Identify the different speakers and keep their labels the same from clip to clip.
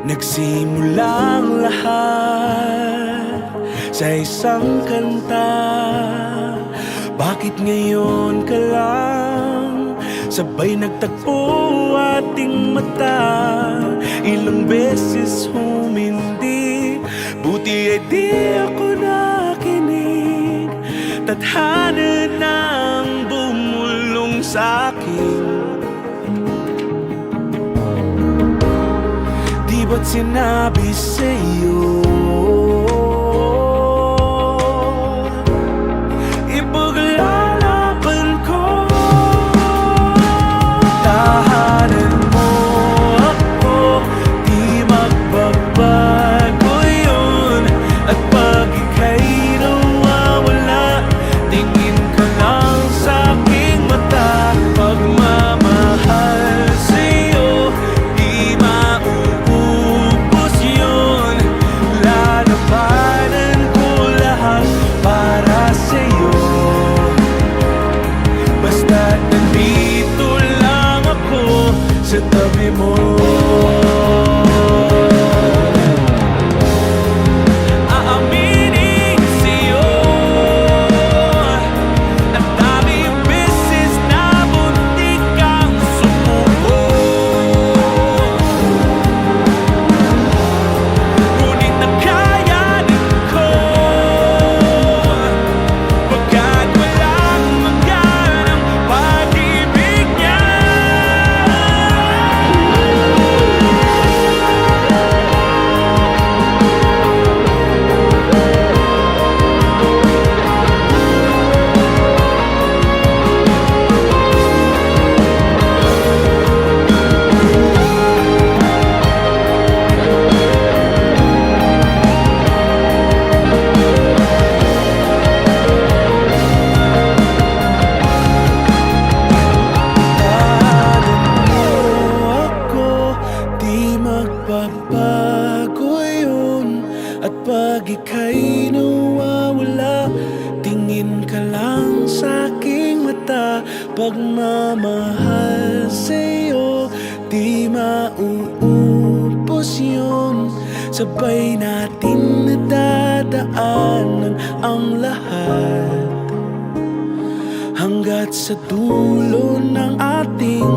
Speaker 1: Nagsimulang lahat sa isang kanta. Bakit ngayon ka lang sabay nagtagpo ating mata? Ilang beses humindi, buti ay di ako nakinig. Tadhana nang bumulong sa'kin. Di ba't sinabi sa'yo ipaglalaban ko? Tahanan mo ako, di magbabago yun. At pag ika'y nawawala, tingin ka lang sa'king mata. Pagmamahal sa'yo, di mauubos yun. Lalabanan ko lahat para sa'yo. Basta't nandito lang ako sa tabi mo. Aaminin sa'yo, ang daming beses na muntik kang sumuko. Ngunit nakayanin ko, pagkat walang maganang pag-ibig niya. Magbabago yun. At pag ika'y nawawala, tingin ka lang sa'king mata. Pagmamahal sa'yo, di mauubos yun. Sabay natin nadadaanan ang lahat, hanggat sa dulo ng ating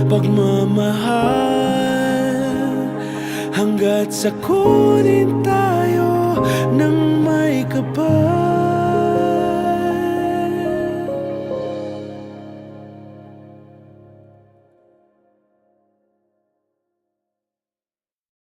Speaker 1: pagmamahal. Hanggat sa kunin tayo ng may kapal.